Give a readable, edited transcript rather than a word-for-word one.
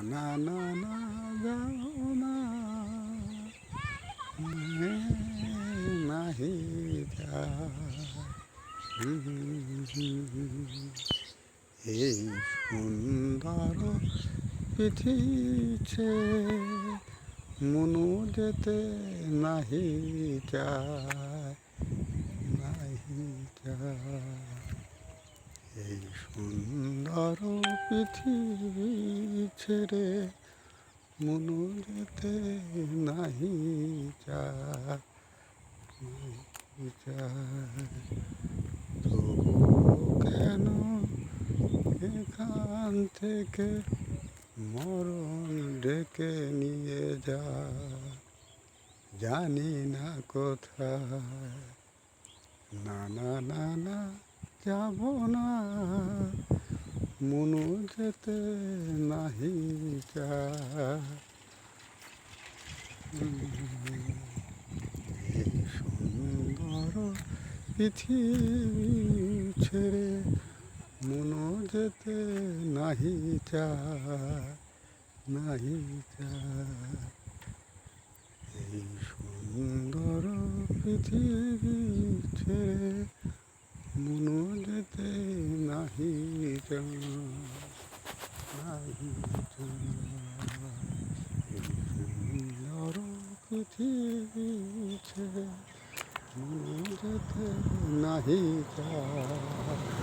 না না না যাও না নাহি এই সুন্দর পৃথিবীছে মনু যেতে নাহি চায় নাহি চায় এই সুন্দর পৃথিবী ছেড়ে মনু যেতে নাহি চায় তবু কেন এখান থেকে মরণ ডেকে নিয়ে যা জানি না কোথায় না না না না যাব না মনু যেতে নাহি চায় এই সুন্দর পৃথিবী ছেড়ে মনু যেতে নাহি চায় নাহি চায় এই সুন্দর পৃথিবী ছেড়ে মনু যেতে নাহি চায় নাহি চায় এই সুন্দর পৃথিবী ছেড়ে মনু যেতে নাহি চায়